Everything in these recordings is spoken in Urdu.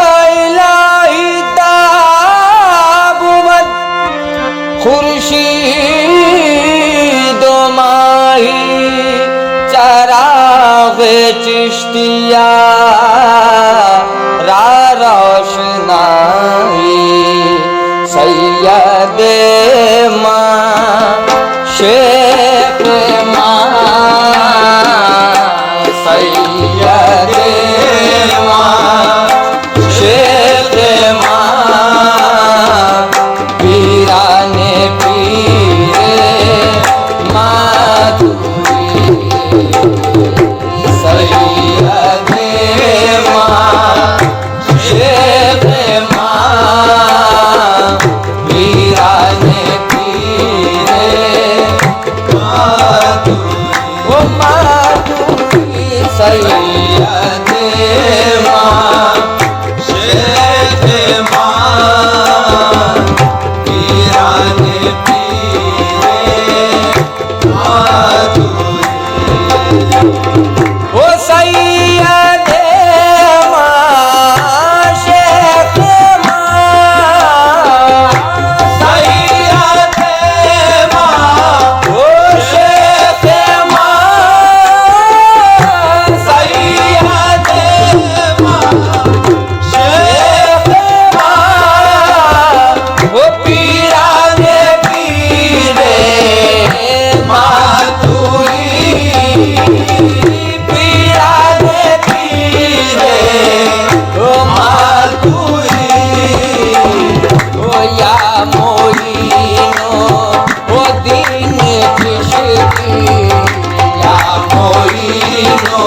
الہی تاب اومد خورشید و ماہی چراغ چشتیہ را روشنائی سید ماں شیخ ماں سید ماں شیخ ماں پیران پیر مادھوری سید ماں شیخ ماں پیران پیر مادھوری وہ مادھوری سید ماں شیخ ماں پیران پیر مادھوری وہ سید ماں شیخ ماں سید ماں وہ شیخ ماں سید ماں شیخ ماں وہ پیران پیر مادھوری پیران پیر مادھوری وہ یا معینو وہ دین چشتی یا معینو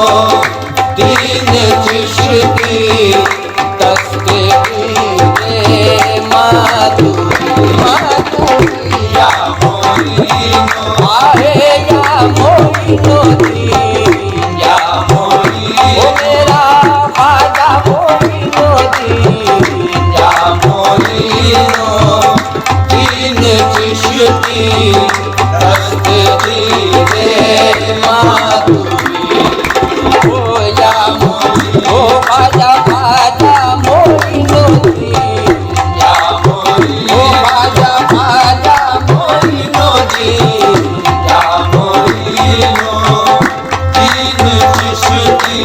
دین چشتی دستگیر مادھوری مادھوری یا معینو آہے یا معینو دین یا معینو وہ میرا خواجہ معینو دین یا معینو دین چشتی دستگیر مادھوری وہ یا معینو خواجہ خواجہ معینو دین یا معینو خواجہ خواجہ معینو دین یا معینو دین چشتی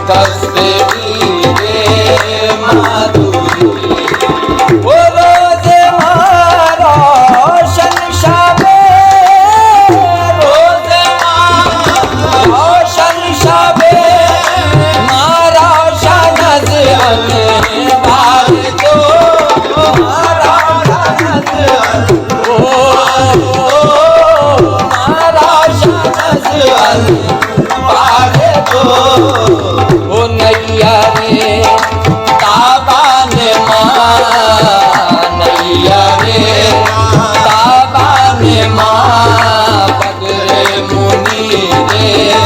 دستگیر مادھوری وہ روز ماں روشن شب روز ماں روشن شب ماں روشن از انوار تو ماں روشن از ماں روشن از انوار تو وہ نیا رے تابان ماں نیا رے تابان ماں بدر منیر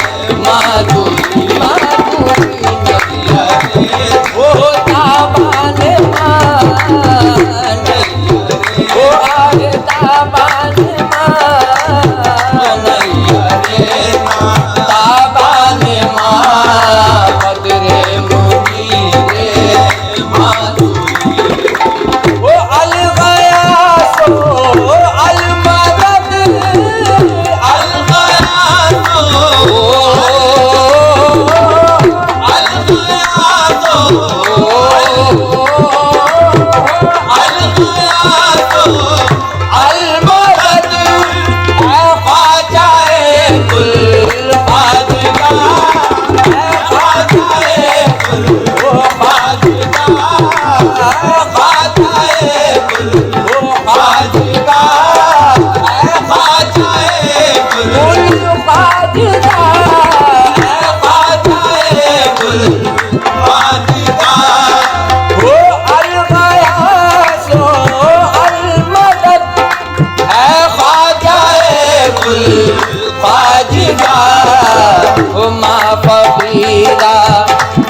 مادھوری مادھوری نیا رے وہ تابان ماں نیا رے وہ آگے تابان ماں نیا رے تابان ماں بدر منیر مادھوری وہ الغیاث و المدد الغیاث و الغیاث و الغیاث و المدد اے خواجہ کل خواجگاہ اے خواجہ کل وہ خواجگاہ اے خواجہ کل وہ خواجگاہ اے خواجہ کل خواجگاہ اے خواجہ کل خواجگاہ وہ الغیاث و المدد اے خواجہ کل خواجگاہ وہ ماں فقیرہ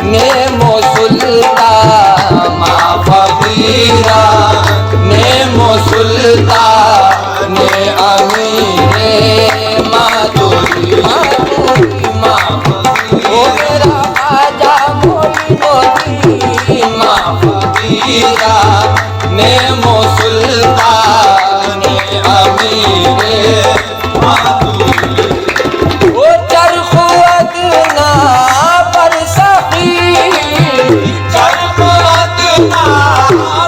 نعم و سلطان ماں فقیرہ نعم و سلطان امیر مادھوری ماں فقیرہ وہ میرا خواجہ معینو دین پبیرا نعمو سلطان امیر ماتوری وہ چرخ ادنا پر سخی چرخ ادنا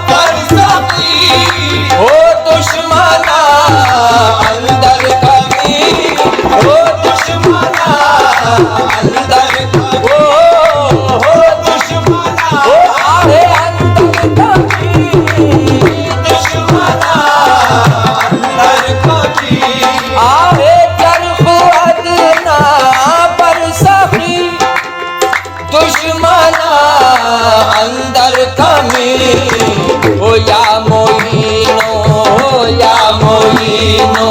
پر سخی ہو دشمنا اندر کمی ہو دشمنا اندر ہو دشمنا ہو آرے اندر کمی دشمنا اندر کمی آرے چرخ ادنا پر سخی دشمنا اندر کمی ہو یا معینو یا معینو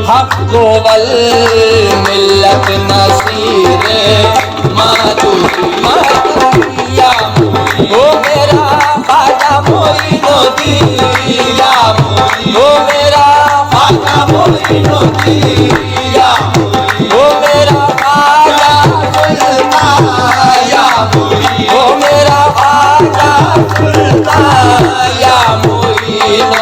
حق والملت نصیر ماتوری ماتوری یا معین ہو میرا خواجہ معین الدین یا معین ہو میرا خواجہ معین الدین یا معین ہو میرا خواجہ سلطان یا معین ہو میرا خواجہ سلطان یا معین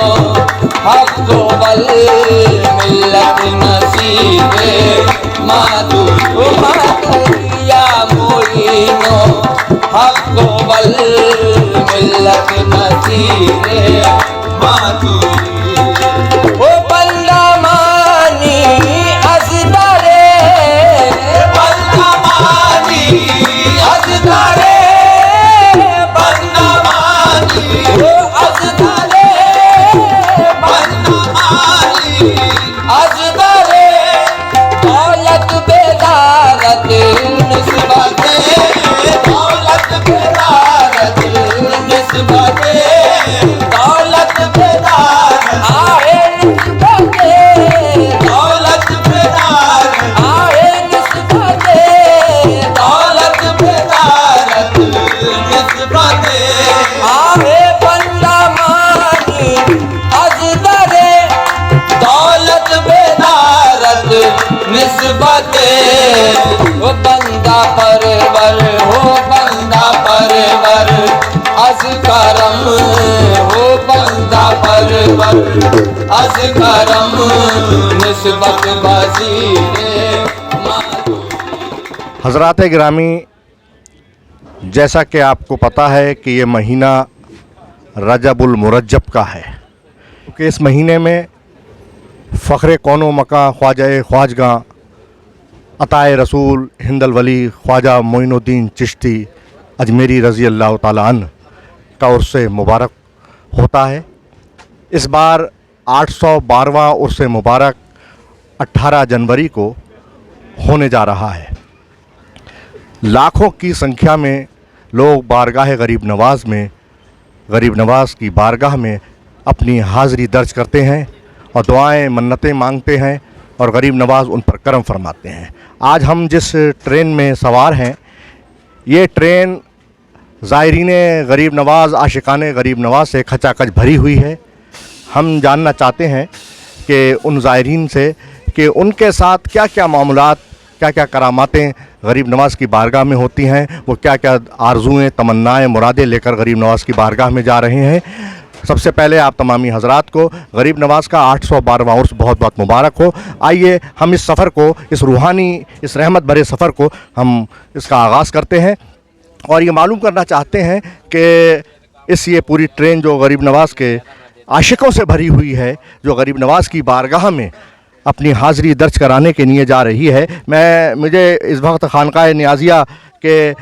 حق والملت نصیب ماتوری ماتوری یا معین حق والملت نصیب ماتوری وہ بندہ مانی از درے بندہ مانی از درے بندہ مانی وہ از درے بندہ مانی از درے دولت بیدارت نسبت دولت بیدارت نسبت دولت بیدارت آئے نسبت دولت بیدارت آئے نسبت دولت بیدارت نسبت آئے بندہ مانی از درے دولت بیدارت نسبت وہ بندہ پرور ہو بندہ پرور از کرم ہو بندہ پرور از کرم نسبت وزیر ماتوری حضرات گرامی، جیسا کہ آپ کو پتہ ہے کہ یہ مہینہ رجب المرجب کا ہے، کہ اس مہینے میں فخر کون و مکاں خواجہ خواجگاں عطائے رسول ہند الولی خواجہ معین الدین چشتی اجمیری رضی اللہ تعالیٰ عنہ کا عرس مبارک ہوتا ہے۔ اس بار 812واں عرس مبارک 18 جنوری کو ہونے جا رہا ہے۔ لاکھوں کی سنکھیا میں لوگ بارگاہ غریب نواز کی بارگاہ میں اپنی حاضری درج کرتے ہیں اور دعائیں منتیں مانگتے ہیں اور غریب نواز ان پر کرم فرماتے ہیں۔ آج ہم جس ٹرین میں سوار ہیں، یہ ٹرین زائرین غریب نواز عاشقان غریب نواز سے کھچا کھچ بھری ہوئی ہے۔ ہم جاننا چاہتے ہیں کہ ان زائرین سے کہ ان کے ساتھ کیا کیا معاملات، کیا کیا کراماتیں غریب نواز کی بارگاہ میں ہوتی ہیں، وہ کیا کیا آرزوئیں تمنائیں مرادیں لے کر غریب نواز کی بارگاہ میں جا رہے ہیں۔ سب سے پہلے آپ تمامی حضرات کو غریب نواز کا 812واں عرس بہت بہت مبارک ہو۔ آئیے ہم اس سفر کو، اس روحانی، اس رحمت بھرے سفر کو ہم اس کا آغاز کرتے ہیں اور یہ معلوم کرنا چاہتے ہیں کہ یہ پوری ٹرین جو غریب نواز کے عاشقوں سے بھری ہوئی ہے، جو غریب نواز کی بارگاہ میں اپنی حاضری درج کرانے کے لیے جا رہی ہے۔ مجھے اس وقت خانقاہ نیازیہ کے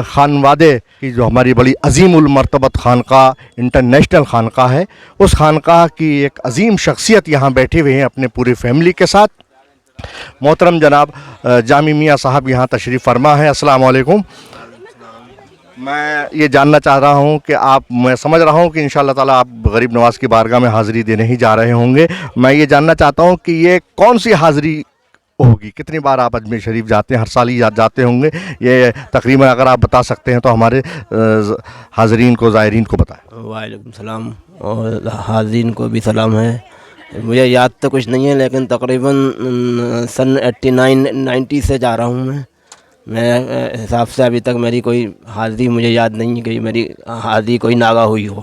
خانوادے کی جو ہماری بڑی عظیم المرتبت خانقاہ انٹرنیشنل خانقاہ ہے، اس خانقاہ کی ایک عظیم شخصیت یہاں بیٹھے ہوئے ہیں اپنے پوری فیملی کے ساتھ۔ محترم جناب جامی میاں صاحب یہاں تشریف فرما ہے۔ السلام علیکم۔ میں یہ جاننا چاہ رہا ہوں کہ میں سمجھ رہا ہوں کہ انشاءاللہ تعالیٰ آپ غریب نواز کی بارگاہ میں حاضری دینے ہی جا رہے ہوں گے۔ میں یہ جاننا چاہتا ہوں کہ یہ کون سی حاضری ہوگی، کتنی بار آپ اجمیر شریف جاتے ہیں؟ ہر سال ہی جاتے ہوں گے، یہ تقریباً اگر آپ بتا سکتے ہیں تو ہمارے حاضرین کو، زائرین کو بتائیں۔ وعلیکم السلام، اور حاضرین کو بھی سلام ہے۔ مجھے یاد تو کچھ نہیں ہے، لیکن تقریباً سن 89-90 سے جا رہا ہوں میں حساب سے ابھی تک میری کوئی حاضری مجھے یاد نہیں کہ میری حاضری کوئی ناغہ ہوئی ہو۔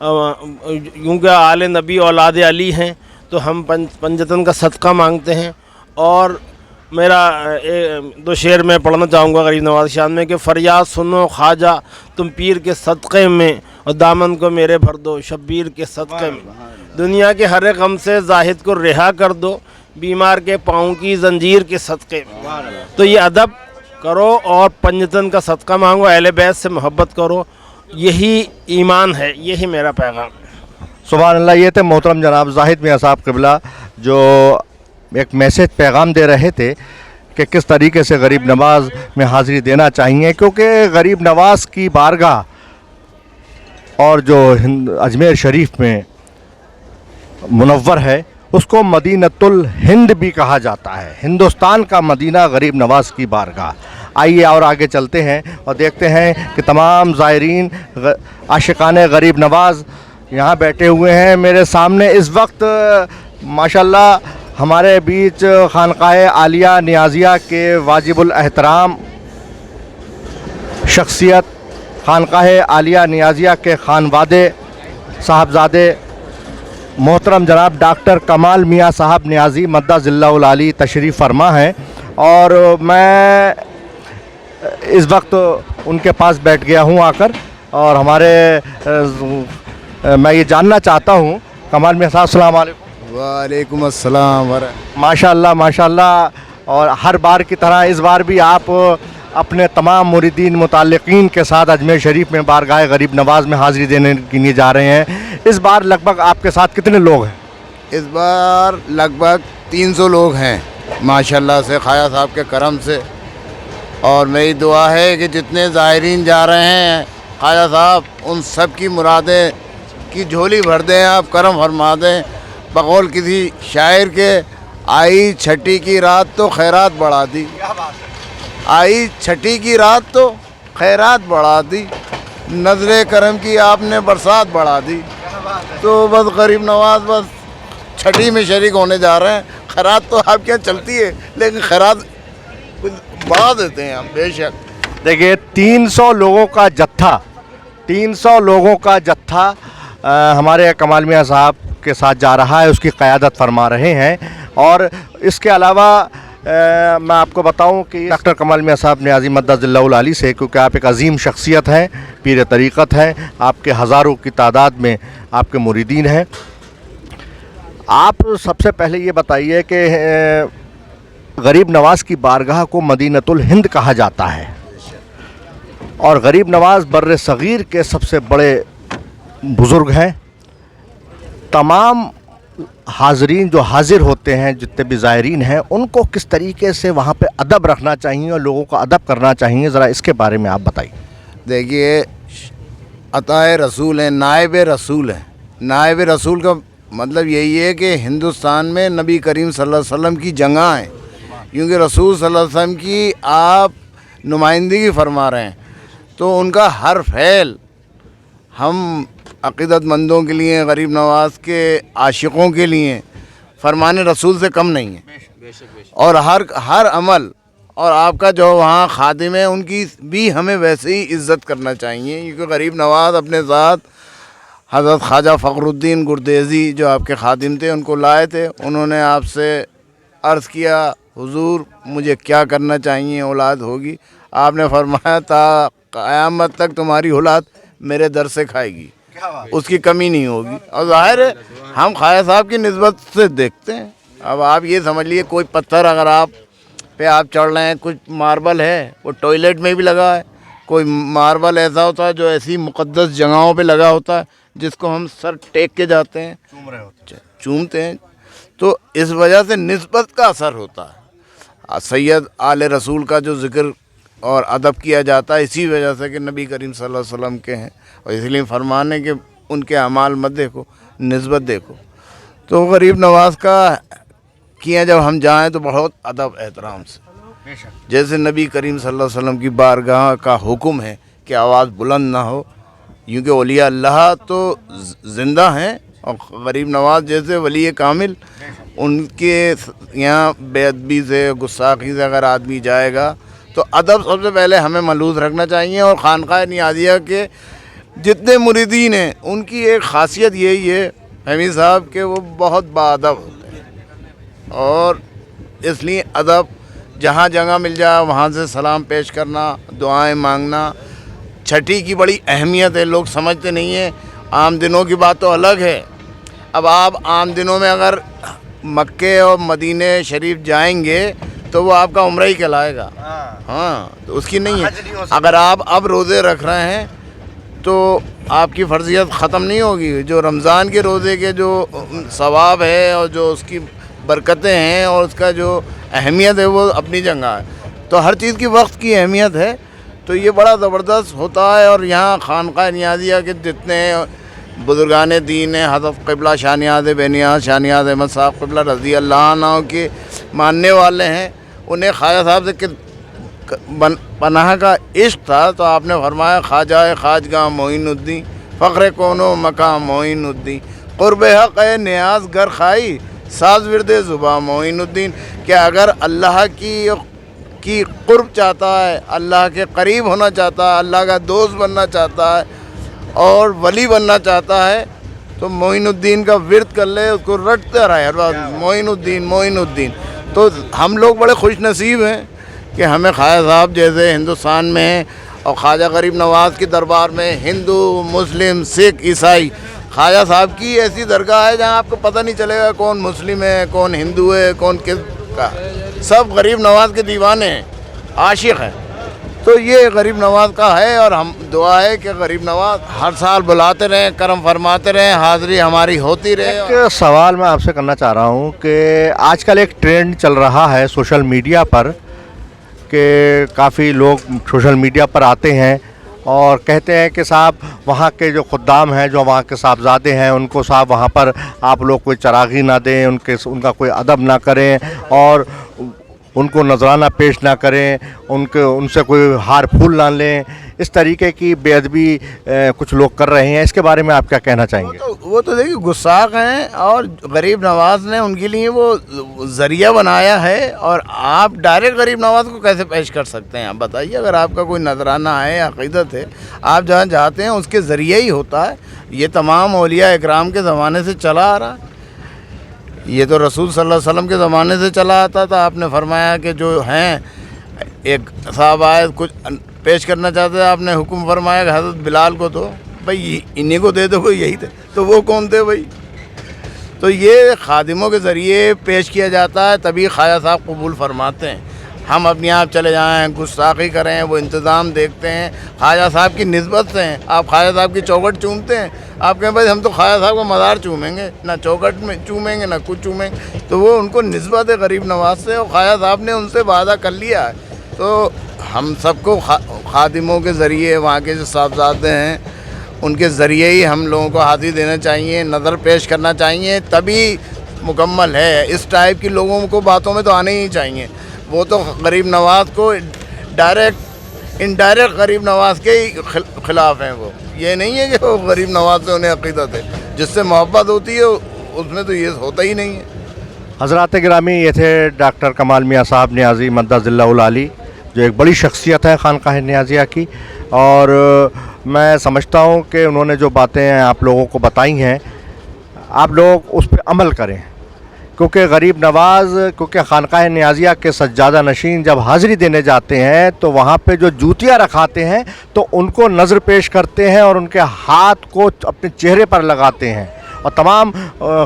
کیونکہ آل نبی اولاد علی ہیں تو ہم پنجتن کا صدقہ مانگتے ہیں. اور میرا 2 شعر میں پڑھنا چاہوں گا غریب نواز شان میں کہ فریاد سنو خواجہ تم پیر کے صدقے میں اور دامن کو میرے بھر دو شبیر کے صدقے میں. دنیا کے ہر غم سے زاہد کو رہا کر دو بیمار کے پاؤں کی زنجیر کے صدقے میں. تو یہ ادب کرو اور پنجتن کا صدقہ مانگو, اہل بیت سے محبت کرو, یہی ایمان ہے, یہی میرا پیغام ہے. سبحان اللہ. یہ تھے محترم جناب زاہد میاں صاحب قبلہ جو ایک میسیج پیغام دے رہے تھے کہ کس طریقے سے غریب نواز میں حاضری دینا چاہیے, کیونکہ غریب نواز کی بارگاہ اور جو اجمیر شریف میں منور ہے اس کو مدینۃ الہند بھی کہا جاتا ہے. ہندوستان کا مدینہ غریب نواز کی بارگاہ. آئیے اور آگے چلتے ہیں اور دیکھتے ہیں کہ تمام زائرین عاشقان غریب نواز یہاں بیٹھے ہوئے ہیں. میرے سامنے اس وقت ماشاءاللہ ہمارے بیچ خانقاہ عالیہ نیازیہ کے واجب الاحترام شخصیت خانقاہ عالیہ نیازیہ کے خانوادے صاحبزادے محترم جناب ڈاکٹر کمال میاں صاحب نیازی مدہ ذلہ العالی تشریف فرما ہیں, اور میں اس وقت ان کے پاس بیٹھ گیا ہوں آ کر. اور میں یہ جاننا چاہتا ہوں کمال میاں صاحب السلام علیکم. وعلیکم السلام ماشاءاللہ ماشاءاللہ. اور ہر بار کی طرح اس بار بھی آپ اپنے تمام مریدین متعلقین کے ساتھ اجمیر شریف میں بارگاہ غریب نواز میں حاضری دینے کے لیے جا رہے ہیں. اس بار لگ بھگ آپ کے ساتھ کتنے لوگ ہیں؟ اس بار لگ بھگ 300 لوگ ہیں ماشاءاللہ سے, خواجہ صاحب کے کرم سے. اور میری دعا ہے کہ جتنے زائرین جا رہے ہیں خواجہ صاحب ان سب کی مرادیں کی جھولی بھر دیں, آپ کرم فرما دیں. بقول کسی شاعر کے آئی چھٹی کی رات تو خیرات بڑھا دی, آئی چھٹی کی رات تو خیرات بڑھا دی, نظر کرم کی آپ نے برسات بڑھا دی. تو بس غریب نواز بس چھٹی میں شریک ہونے جا رہے ہیں. خیرات تو آپ کیا چلتی ہے لیکن خیرات بڑھا دیتے ہیں ہم بے شک. دیکھیے 300 لوگوں کا جتھا 300 لوگوں کا جتھا ہمارے کمال میاں صاحب کے ساتھ جا رہا ہے, اس کی قیادت فرما رہے ہیں. اور اس کے علاوہ میں آپ کو بتاؤں کہ ڈاکٹر کمال میاں صاحب نیازی مدہ ذلہ العالی سے, کیونکہ آپ ایک عظیم شخصیت ہیں, پیر طریقت ہیں, آپ کے ہزاروں کی تعداد میں آپ کے مریدین ہیں. آپ سب سے پہلے یہ بتائیے کہ غریب نواز کی بارگاہ کو مدینۃ الہند کہا جاتا ہے, اور غریب نواز بر صغیر کے سب سے بڑے بزرگ ہیں. تمام حاضرین جو حاضر ہوتے ہیں, جتنے بھی زائرین ہیں, ان کو کس طریقے سے وہاں پہ ادب رکھنا چاہیے اور لوگوں کا ادب کرنا چاہیے, ذرا اس کے بارے میں آپ بتائیے. دیکھیے عطا رسول ہیں, نائب رسول ہیں. نائب رسول کا مطلب یہی ہے کہ ہندوستان میں نبی کریم صلی اللہ علیہ وسلم کی جگہ ہیں, کیونکہ رسول صلی اللہ علیہ وسلم کی آپ نمائندگی فرما رہے ہیں. تو ان کا ہر فعل ہم عقیدت مندوں کے لیے, غریب نواز کے عاشقوں کے لیے فرمان رسول سے کم نہیں ہے. اور ہر عمل, اور آپ کا جو وہاں خادم ہے ان کی بھی ہمیں ویسے ہی عزت کرنا چاہیے, کیونکہ غریب نواز اپنے ذات حضرت خواجہ فخر الدین گردیزی جو آپ کے خادم تھے ان کو لائے تھے. انہوں نے آپ سے عرض کیا حضور مجھے کیا کرنا چاہیے, اولاد ہوگی؟ آپ نے فرمایا تا قیامت تک تمہاری اولاد میرے در سے کھائے گی, اس کی کمی نہیں ہوگی. اور ظاہر ہے ہم خواجہ صاحب کی نسبت سے دیکھتے ہیں. اب آپ یہ سمجھ لیے کوئی پتھر اگر آپ پہ آپ چڑھ رہے ہیں, کچھ ماربل ہے وہ ٹوائلٹ میں بھی لگا ہے, کوئی ماربل ایسا ہوتا ہے جو ایسی مقدس جگہوں پہ لگا ہوتا ہے جس کو ہم سر ٹیک کے جاتے ہیں, چومتے ہیں. تو اس وجہ سے نسبت کا اثر ہوتا ہے. سید آل رسول کا جو ذکر اور ادب کیا جاتا ہے اسی وجہ سے کہ نبی کریم صلی اللہ علیہ وسلم کے ہیں, اور اس لیے فرمان ہے کہ ان کے اعمال مت دیکھو, نسبت دیکھو. تو غریب نواز کا کیا جب ہم جائیں تو بہت ادب احترام سے, جیسے نبی کریم صلی اللہ علیہ وسلم کی بارگاہ کا حکم ہے کہ آواز بلند نہ ہو, کیونکہ اولیاء اللہ تو زندہ ہیں, اور غریب نواز جیسے ولی کامل ان کے یہاں بے ادبی سے, گستاخی سے اگر آدمی جائے گا تو ادب سب سے پہلے ہمیں ملحوظ رکھنا چاہیے. اور خانقاہ نیازیہ کے جتنے مریدین ہیں ان کی ایک خاصیت یہی ہے فہمی صاحب کہ وہ بہت باادب ہوتے ہیں، اور اس لیے ادب جہاں جگہ مل جائے وہاں سے سلام پیش کرنا، دعائیں مانگنا۔ چھٹی کی بڑی اہمیت ہے، لوگ سمجھتے نہیں ہیں۔ عام دنوں کی بات تو الگ ہے، اب آپ عام دنوں میں اگر مکے اور مدینہ شریف جائیں گے تو وہ آپ کا عمرہ ہی کہلائے گا، ہاں تو اس کی نہیں ہے۔ اگر آپ اب روزے رکھ رہے ہیں تو آپ کی فرضیت ختم نہیں ہوگی۔ جو رمضان کے روزے کے جو ثواب ہے اور جو اس کی برکتیں ہیں اور اس کا جو اہمیت ہے وہ اپنی جگہ ہے، تو ہر چیز کی وقت کی اہمیت ہے، تو یہ بڑا زبردست ہوتا ہے۔ اور یہاں خانقاہ نیازیہ کے جتنے بزرگان دین ہیں، حضرت قبلہ شاہ نیاز بے نیاز شاہ نیاز احمد صاحب قبلہ رضی اللہ عنہ کے ماننے والے ہیں، انہیں خواجہ صاحب سے پناہ کا عشق تھا، تو آپ نے فرمایا خواجہ خواجگاہ معین الدین فخر کونو مقام معین الدین قرب حق اے نیاز گر خائی ساز ورد زباں معین الدین، کہ اگر اللہ کی قرب چاہتا ہے، اللہ کے قریب ہونا چاہتا ہے، اللہ کا دوست بننا چاہتا ہے اور ولی بننا چاہتا ہے تو معین الدین کا ورد کر لے، اس کو رٹتے رہے ہر وقت معین الدین معین الدین۔ تو ہم لوگ بڑے خوش نصیب ہیں کہ ہمیں خواجہ صاحب جیسے ہندوستان میں ہیں، اور خواجہ غریب نواز کے دربار میں ہندو مسلم سکھ عیسائی، خواجہ صاحب کی ایسی درگاہ ہے جہاں آپ کو پتہ نہیں چلے گا کون مسلم ہے کون ہندو ہے کون کس کا، سب غریب نواز کے دیوانے ہیں، عاشق ہیں۔ تو یہ غریب نواز کا ہے، اور ہم دعا ہے کہ غریب نواز ہر سال بلاتے رہیں، کرم فرماتے رہیں، حاضری ہماری ہوتی رہے۔ ایک سوال میں آپ سے کرنا چاہ رہا ہوں کہ آج کل ایک ٹرینڈ چل رہا ہے سوشل میڈیا پر کہ کافی لوگ سوشل میڈیا پر آتے ہیں اور کہتے ہیں کہ صاحب وہاں کے جو خدام ہیں، جو وہاں کے صاحبزادے ہیں، ان کو صاحب وہاں پر آپ لوگ کوئی چراغی نہ دیں، ان کا کوئی ادب نہ کریں اور ان کو نذرانہ پیش نہ کریں، ان سے کوئی ہار پھول نہ لیں، اس طریقے کی بے ادبی کچھ لوگ کر رہے ہیں، اس کے بارے میں آپ کیا کہنا چاہیں گے؟ وہ تو دیکھیے گستاخ ہیں، اور غریب نواز نے ان کے لیے وہ ذریعہ بنایا ہے، اور آپ ڈائریکٹ غریب نواز کو کیسے پیش کر سکتے ہیں؟ آپ بتائیے، اگر آپ کا کوئی نذرانہ ہے، عقیدت ہے، آپ جہاں جاتے ہیں اس کے ذریعے ہی ہوتا ہے۔ یہ تمام اولیاء اکرام کے زمانے سے چلا آ رہا ہے، یہ تو رسول صلی اللہ علیہ وسلم کے زمانے سے چلا آتا تھا۔ آپ نے فرمایا کہ جو ہیں ایک صاحب آئے کچھ پیش کرنا چاہتے ہیں، آپ نے حکم فرمایا کہ حضرت بلال کو تو بھائی انہیں کو دے دو، کوئی یہی تھے، تو وہ کون تھے بھائی؟ تو یہ خادموں کے ذریعے پیش کیا جاتا ہے، تبھی خواجہ صاحب قبول فرماتے ہیں۔ ہم اپنے آپ چلے جائیں گستاخی کریں، وہ انتظام دیکھتے ہیں خواجہ صاحب کی نسبت سے ہیں۔ آپ خواجہ صاحب کی چوکھٹ چومتے ہیں، آپ کہیں بھائی ہم تو خواجہ صاحب کا مزار چومیں گے، نہ چوکھٹ میں چومیں گے نہ کچھ چومیں گے، تو وہ ان کو نسبت ہے غریب نواز سے، اور خواجہ صاحب نے ان سے وعدہ کر لیا ہے۔ تو ہم سب کو خادموں کے ذریعے، وہاں کے جو صاحبزادے ہیں ان کے ذریعے ہی ہم لوگوں کو حاضری دینا چاہیے، نظر پیش کرنا چاہیے، تبھی مکمل ہے۔ اس ٹائپ کی لوگوں کو باتوں میں تو آنے ہی چاہیے۔ وہ تو غریب نواز کو ڈائریکٹ انڈائریکٹ غریب نواز کے ہی خلاف ہیں، وہ یہ نہیں ہے کہ وہ غریب نواز سے انہیں عقیدت ہے، جس سے محبت ہوتی ہے اس میں تو یہ ہوتا ہی نہیں ہے۔ حضرات گرامی، یہ تھے ڈاکٹر کمال میاں صاحب نیازی مدد اللہ العالی، جو ایک بڑی شخصیت ہے خانقاہ نیازیہ کی، اور میں سمجھتا ہوں کہ انہوں نے جو باتیں آپ لوگوں کو بتائی ہیں آپ لوگ اس پہ عمل کریں، کیونکہ غریب نواز، کیونکہ خانقاہ نیازیہ کے سجادہ نشین جب حاضری دینے جاتے ہیں تو وہاں پہ جو جوتیاں رکھاتے ہیں تو ان کو نظر پیش کرتے ہیں اور ان کے ہاتھ کو اپنے چہرے پر لگاتے ہیں، اور تمام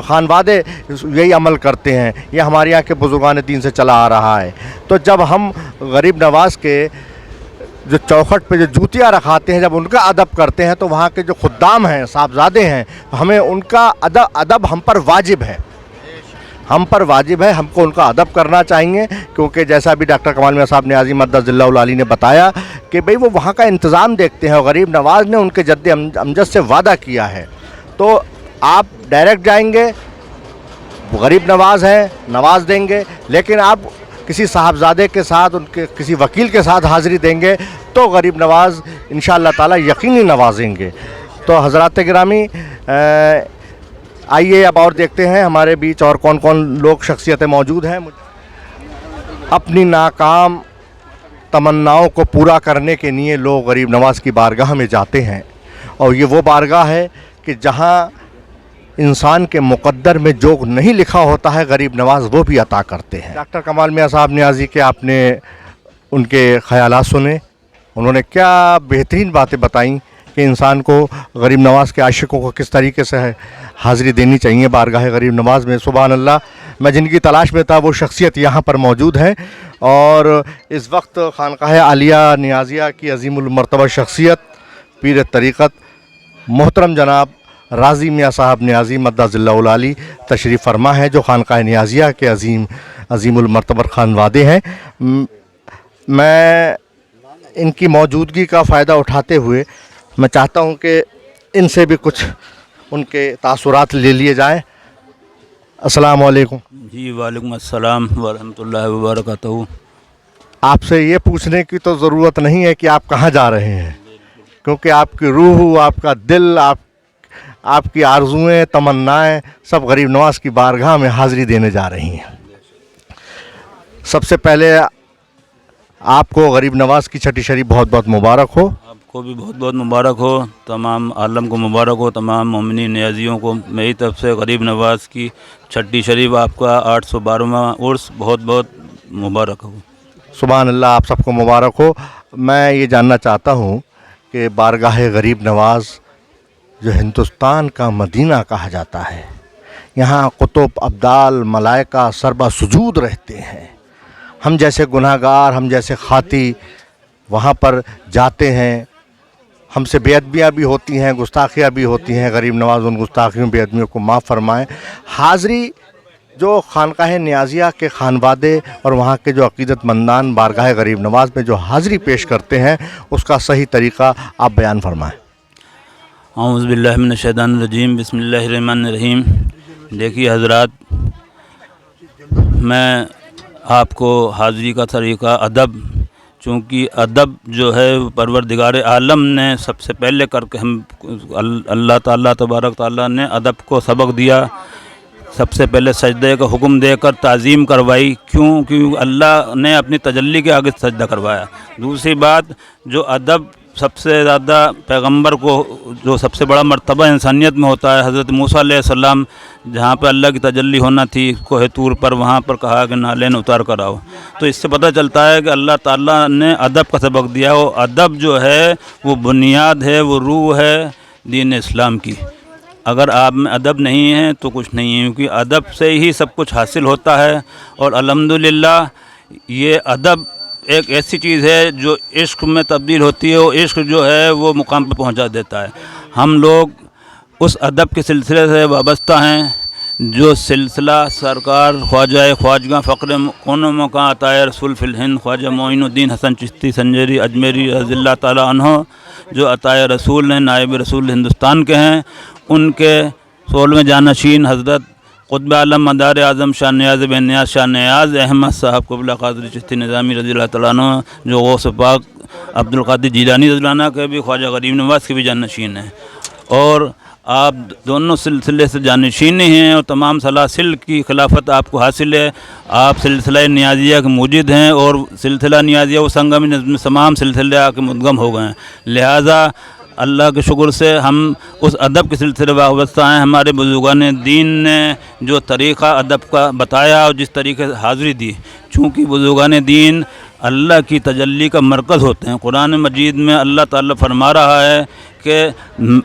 خانوادے یہی عمل کرتے ہیں۔ یہ ہمارے یہاں کے بزرگان دین سے چلا آ رہا ہے۔ تو جب ہم غریب نواز کے جو چوکھٹ پہ جو جوتیاں رکھاتے ہیں، جب ان کا ادب کرتے ہیں تو وہاں کے جو خدام ہیں، صاحبزادے ہیں، ہمیں ان کا ادب ہم پر واجب ہے، ہم پر واجب ہے، ہم کو ان کا ادب کرنا چاہیے، کیونکہ جیسا بھی ڈاکٹر کمال میاں صاحب نیازی مدد اللہ العالی نے بتایا کہ بھئی وہ وہاں کا انتظام دیکھتے ہیں، اور غریب نواز نے ان کے جد امجد سے وعدہ کیا ہے۔ تو آپ ڈائریکٹ جائیں گے، غریب نواز ہے، نواز دیں گے، لیکن آپ کسی صاحبزادے کے ساتھ، ان کے کسی وکیل کے ساتھ حاضری دیں گے تو غریب نواز انشاءاللہ تعالی یقینی نوازیں گے۔ تو حضرات گرامی، آئیے اب اور دیکھتے ہیں ہمارے بیچ اور کون کون لوگ شخصیتیں موجود ہیں۔ اپنی ناکام تمناؤں کو پورا کرنے کے لیے لوگ غریب نواز کی بارگاہ میں جاتے ہیں اور یہ وہ بارگاہ ہے کہ جہاں انسان کے مقدر میں جو نہیں لکھا ہوتا ہے غریب نواز وہ بھی عطا کرتے ہیں۔ ڈاکٹر کمال میاں صاحب نیازی کے آپ نے ان کے خیالات سنے، انہوں نے کیا بہترین باتیں بتائیں کہ انسان کو غریب نواز کے عاشقوں کو کس طریقے سے حاضری دینی چاہیے بارگاہ غریب نواز میں۔ سبحان اللہ، میں جن کی تلاش میں تھا وہ شخصیت یہاں پر موجود ہیں، اور اس وقت خانقاہ عالیہ نیازیہ کی عظیم المرتبہ شخصیت پیر طریقت محترم جناب راضی میاں صاحب نیازی مدد اللہ العالی تشریف فرما ہے، جو خانقاہ نیازیہ کے عظیم المرتبہ خانوادے ہیں۔ میں ان کی موجودگی کا فائدہ اٹھاتے ہوئے میں چاہتا ہوں کہ ان سے بھی کچھ ان کے تاثرات لے لیے جائیں۔ السلام علیکم۔ جی وعلیکم السلام ورحمۃ اللہ وبرکاتہ۔ آپ سے یہ پوچھنے کی تو ضرورت نہیں ہے کہ آپ کہاں جا رہے ہیں، کیونکہ آپ کی روح، آپ کا دل، آپ کی آرزوئیں، تمنائیں سب غریب نواز کی بارگاہ میں حاضری دینے جا رہی ہیں۔ سب سے پہلے آپ کو غریب نواز کی چھٹی شریف بہت بہت مبارک ہو۔ آپ کو بھی بہت بہت مبارک ہو، تمام عالم کو مبارک ہو، تمام مومنین نیازیوں کو میری طرف سے غریب نواز کی چھٹی شریف آپ کا 812واں عرس بہت بہت مبارک ہو۔ سبحان اللہ، آپ سب کو مبارک ہو۔ میں یہ جاننا چاہتا ہوں کہ بارگاہ غریب نواز جو ہندوستان کا مدینہ کہا جاتا ہے، یہاں قطب، ابدال، ملائکہ سربا سجود رہتے ہیں۔ ہم جیسے گناہ گار، ہم جیسے خاطی وہاں پر جاتے ہیں، ہم سے بے ادبیاں بھی ہوتی ہیں، گستاخیاں بھی ہوتی ہیں۔ غریب نواز ان گستاخیوں بے ادبیوں کو معاف فرمائیں۔ حاضری جو خانقاہ نیازیہ کے خانوادے اور وہاں کے جو عقیدت مندان بارگاہ غریب نواز میں جو حاضری پیش کرتے ہیں، اس کا صحیح طریقہ آپ بیان فرمائیں۔ اعوذ باللہ من الشیطان الرجیم، بسم اللہ الرحمن الرحیم۔ دیکھیے حضرات، میں آپ کو حاضری کا طریقہ ادب، چونکہ ادب جو ہے پروردگار عالم نے سب سے پہلے کر کے اللہ تعالیٰ تبارک تعالیٰ نے ادب کو سبق دیا۔ سب سے پہلے سجدے کا حکم دے کر تعظیم کروائی، کیوں اللہ نے اپنی تجلی کے آگے سجدہ کروایا۔ دوسری بات، جو ادب سب سے زیادہ پیغمبر کو جو سب سے بڑا مرتبہ انسانیت میں ہوتا ہے، حضرت موسیٰ علیہ السلام جہاں پہ اللہ کی تجلی ہونا تھی کوہ طور پر، وہاں پر کہا کہ نالین اتار کر آؤ۔ تو اس سے پتہ چلتا ہے کہ اللہ تعالیٰ نے ادب کا سبق دیا، وہ ادب جو ہے وہ بنیاد ہے، وہ روح ہے دین اسلام کی۔ اگر آپ میں ادب نہیں ہے تو کچھ نہیں ہے، کیونکہ ادب سے ہی سب کچھ حاصل ہوتا ہے۔ اور الحمدللہ یہ ادب ایک ایسی چیز ہے جو عشق میں تبدیل ہوتی ہے، اور عشق جو ہے وہ مقام پہ پہنچا دیتا ہے۔ ہم لوگ اس ادب کے سلسلے سے وابستہ ہیں جو سلسلہ سرکار خواجہ خواجگاں فقر کون مکان عطائے رسول فی الہند خواجہ معین الدین حسن چشتی سنجری اجمیری رضی اللہ تعالیٰ عنہ، جو عطائے رسول ہیں، نائب رسول ہندوستان کے ہیں، ان کے 16ویں جانشین حضرت قطب عالم مدار اعظم شاہ نیاز بن نیاز شاہ نیاز احمد صاحب قبلہ قادری چشتی نظامی رضی اللہ تعالیٰ عنہ، جو غوث پاک عبد القادر جیلانی رضی اللہ عنہ کے بھی خواجہ غریب نواز کے بھی جانشین ہیں، اور آپ دونوں سلسلے سے جانشین ہیں، اور تمام سلاسل کی خلافت آپ کو حاصل ہے۔ آپ سلسلہ نیازیہ کے موجد ہیں، اور سلسلہ نیازیہ و سنگم نظم تمام سلسلے کے مدغم ہو گئے ہیں۔ لہٰذا اللہ کے شکر سے ہم اس ادب کے سلسلے وابستہ ہیں۔ ہمارے بزرگان دین نے جو طریقہ ادب کا بتایا اور جس طریقے سے حاضری دی، چونکہ بزرگان دین اللہ کی تجلی کا مرکز ہوتے ہیں۔ قرآن مجید میں اللہ تعالیٰ فرما رہا ہے کہ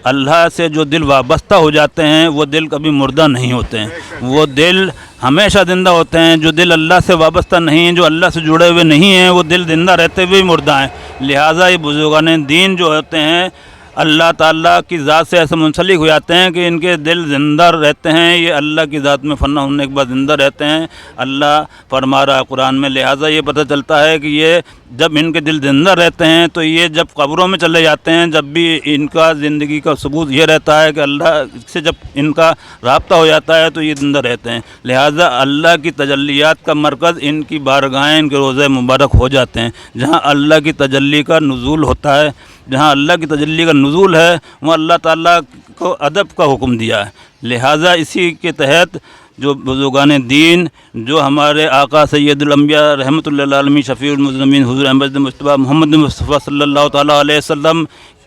اللہ سے جو دل وابستہ ہو جاتے ہیں وہ دل کبھی مردہ نہیں ہوتے ہیں، وہ دل ہمیشہ زندہ ہوتے ہیں۔ جو دل اللہ سے وابستہ نہیں ہیں، جو اللہ سے جڑے ہوئے نہیں ہیں، وہ دل زندہ رہتے ہوئے مردہ ہیں۔ لہٰذا یہ بزرگان دین جو ہوتے ہیں اللہ تعالیٰ کی ذات سے ایسے منسلک ہو جاتے ہیں کہ ان کے دل زندہ رہتے ہیں، یہ اللہ کی ذات میں فنا ہونے کے بعد زندہ رہتے ہیں۔ اللہ فرما رہا ہے قرآن میں، لہٰذا یہ پتہ چلتا ہے کہ یہ جب ان کے دل زندہ رہتے ہیں تو یہ جب قبروں میں چلے جاتے ہیں، جب بھی ان کا زندگی کا ثبوت یہ رہتا ہے کہ اللہ سے جب ان کا رابطہ ہو جاتا ہے تو یہ زندہ رہتے ہیں۔ لہٰذا اللہ کی تجلیات کا مرکز ان کی بارگاہیں، ان کے روضہ مبارک ہو جاتے ہیں۔ جہاں اللہ کی تجلی کا نزول ہوتا ہے، جہاں اللہ کی تجلی کا نزول ہے، وہاں اللہ تعالیٰ کو ادب کا حکم دیا ہے۔ لہٰذا اسی کے تحت جو بزرگان دین، جو ہمارے آقا سید الانبیاء رحمۃ اللہ علیہ شفیع المذنبین حضور احمد مصطفیٰ محمد مصطفیٰ صلی اللہ تعالیٰ علیہ وسلم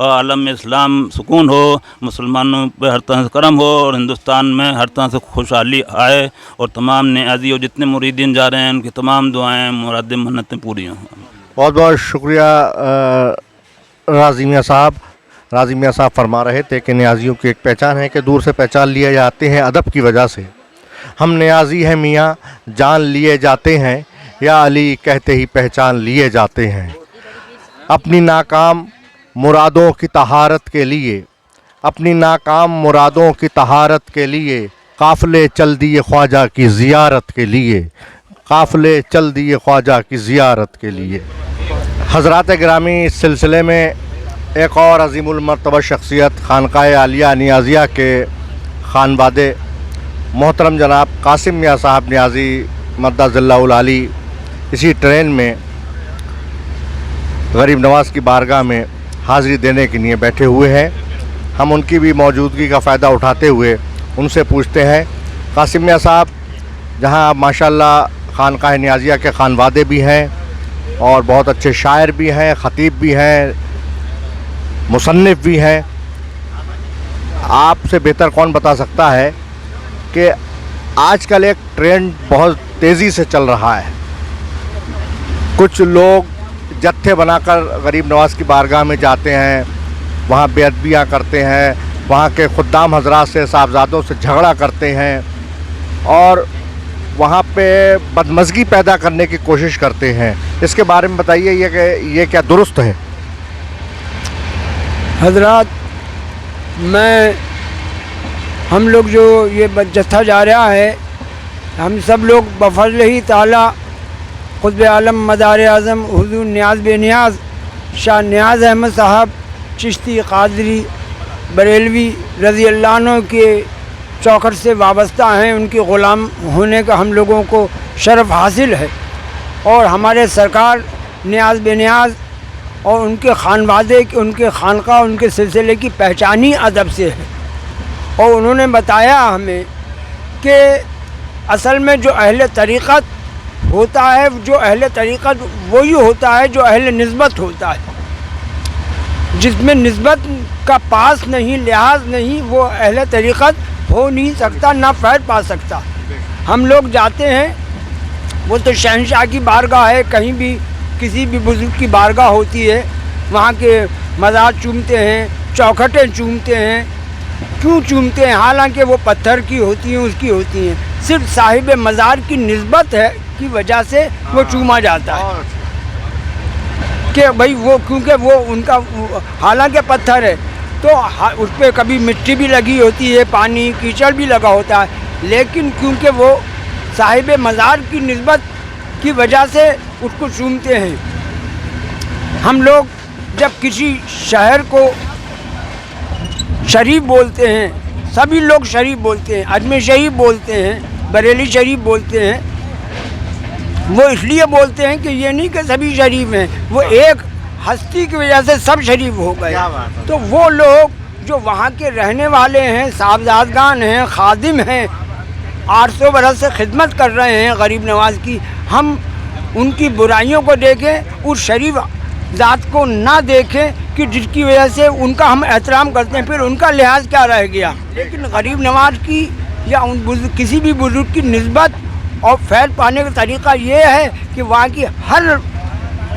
اور عالم اسلام سکون ہو، مسلمانوں پہ ہر طرح سے کرم ہو، اور ہندوستان میں ہر طرح سے خوشحالی آئے، اور تمام نیازی اور جتنے مریدین جا رہے ہیں ان کی تمام دعائیں مرادیں منتیں پوری ہوں۔ بہت بہت شکریہ راضی میاں صاحب۔ راضی میاں صاحب فرما رہے تھے کہ نیازیوں کی ایک پہچان ہے کہ دور سے پہچان لیے جاتے ہیں ادب کی وجہ سے۔ ہم نیازی ہیں میاں جان لیے جاتے ہیں، یا علی کہتے ہی پہچان لیے جاتے ہیں۔ اپنی ناکام مرادوں کی طہارت کے لیے، اپنی ناکام مرادوں کی طہارت کے لیے قافلے چل دیے خواجہ کی زیارت کے لیے، قافلے چل دیے خواجہ کی زیارت کے لیے۔ حضرات گرامی، اس سلسلے میں ایک اور عظیم المرتبہ شخصیت خانقاہ عالیہ نیازیہ کے خانوادے محترم جناب قاسم میاں صاحب نیازی مدد اللہ العالی اسی ٹرین میں غریب نواز کی بارگاہ میں حاضری دینے کے لیے بیٹھے ہوئے ہیں۔ ہم ان کی بھی موجودگی کا فائدہ اٹھاتے ہوئے ان سے پوچھتے ہیں، قاسم میاں صاحب، جہاں آپ ماشاءاللہ خانقاہ نیازیہ کے خانوادے بھی ہیں اور بہت اچھے شاعر بھی ہیں، خطیب بھی ہیں، مصنف بھی ہیں، آپ سے بہتر کون بتا سکتا ہے کہ آج کل ایک ٹرینڈ بہت تیزی سے چل رہا ہے، کچھ لوگ جتھے بنا کر غریب نواز کی بارگاہ میں جاتے ہیں، وہاں بے ادبیاں کرتے ہیں، وہاں کے خدام حضرات سے، صاحبزادوں سے جھگڑا کرتے ہیں اور وہاں پہ بدمزگی پیدا کرنے کی کوشش کرتے ہیں۔ اس کے بارے میں بتائیے یہ کیا درست ہے؟ حضرات، ہم لوگ جو یہ جتھا جا رہا ہے، ہم سب لوگ بفضل ہی تعالیٰ قطب عالم مدار اعظم حضور نیاز بے نیاز شاہ نیاز احمد صاحب چشتی قادری بریلوی رضی اللہ عنہ کے چوکھٹ سے وابستہ ہیں، ان کی غلام ہونے کا ہم لوگوں کو شرف حاصل ہے، اور ہمارے سرکار نیاز بے نیاز اور ان کے خانوادے، ان کے خانقاہ، ان کے سلسلے کی پہچان ہی ادب سے ہے۔ اور انہوں نے بتایا ہمیں کہ اصل میں جو اہل طریقت ہوتا ہے، جو اہل طریقت وہی ہوتا ہے جو اہل نسبت ہوتا ہے، جس میں نسبت کا پاس نہیں، لحاظ نہیں، وہ اہل طریقت ہو نہیں سکتا، نہ فیض پا سکتا۔ ہم لوگ جاتے ہیں، وہ تو شہنشاہ کی بارگاہ ہے، کہیں بھی کسی بھی بزرگ کی بارگاہ ہوتی ہے، وہاں کے مزار چومتے ہیں، چوکھٹیں چومتے ہیں۔ کیوں چومتے ہیں؟ حالانکہ وہ پتھر کی ہوتی ہیں، اس کی ہوتی ہیں، صرف صاحب مزار کی نسبت ہے کی وجہ سے وہ چوما جاتا ہے کہ بھائی وہ، کیونکہ وہ ان کا حالانکہ پتھر ہے تو اس پہ کبھی مٹی بھی لگی ہوتی ہے، پانی کیچڑ بھی لگا ہوتا ہے، لیکن کیونکہ وہ صاحب مزار کی نسبت کی وجہ سے اس کو چومتے ہیں۔ ہم لوگ جب کسی شہر کو شریف بولتے ہیں، سبھی لوگ شریف بولتے ہیں، اجمیر شریف بولتے ہیں، بریلی شریف بولتے ہیں، وہ اس لیے بولتے ہیں کہ یہ نہیں کہ سبھی شریف ہیں، وہ ایک ہستی کی وجہ سے سب شریف ہو گئے۔ تو وہ لوگ جو وہاں کے رہنے والے ہیں، صاحبزادگان ہیں، خادم ہیں، 800 برس سے خدمت کر رہے ہیں غریب نواز کی، ہم ان کی برائیوں کو دیکھیں، اس شریف ذات کو نہ دیکھیں کہ جس کی وجہ سے ان کا ہم احترام کرتے ہیں، پھر ان کا لحاظ کیا رہ گیا۔ لیکن غریب نواز کی یا کسی بھی بزرگ کی نسبت اور فیض پانے کا طریقہ یہ ہے کہ وہاں کی ہر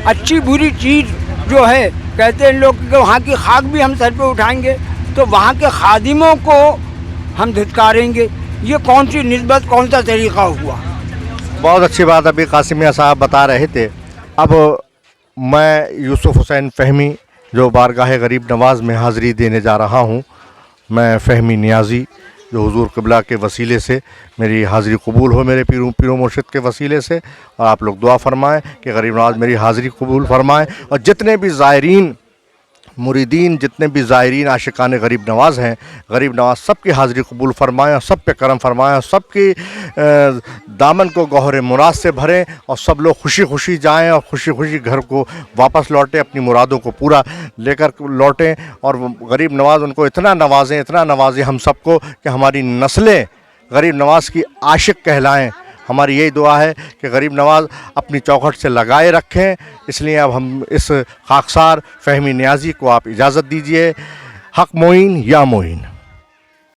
اچھی بری چیز جو ہے، کہتے ہیں لوگ کہ وہاں کی خاک بھی ہم سر پہ اٹھائیں گے تو وہاں کے خادموں کو ہم دھتکاریں گے۔ یہ کون سی نسبت، کون سا طریقہ ہوا؟ بہت اچھی بات ابھی قاسم میاں صاحب بتا رہے تھے۔ اب میں یوسف حسین فہمی جو بارگاہ غریب نواز میں حاضری دینے جا رہا ہوں، میں فہمی نیازی جو حضور قبلہ کے وسیلے سے میری حاضری قبول ہو، میرے پیرو مرشد کے وسیلے سے، اور آپ لوگ دعا فرمائیں کہ غریب نواز میری حاضری قبول فرمائیں، اور جتنے بھی زائرین مریدین، جتنے بھی زائرین عاشقان غریب نواز ہیں، غریب نواز سب کی حاضری قبول فرمائیں، سب پہ کرم فرمائیں، سب کی دامن کو گوہر مراد سے بھریں، اور سب لوگ خوشی خوشی جائیں اور خوشی خوشی گھر کو واپس لوٹیں، اپنی مرادوں کو پورا لے کر لوٹیں، اور غریب نواز ان کو اتنا نوازیں ہم سب کو کہ ہماری نسلیں غریب نواز کی عاشق کہلائیں، ہماری یہی دعا ہے کہ غریب نواز اپنی چوکھٹ سے لگائے رکھیں. اس لیے اب ہم اس خاکسار فہمی نیازی کو آپ اجازت دیجیے. حق معین یا معین.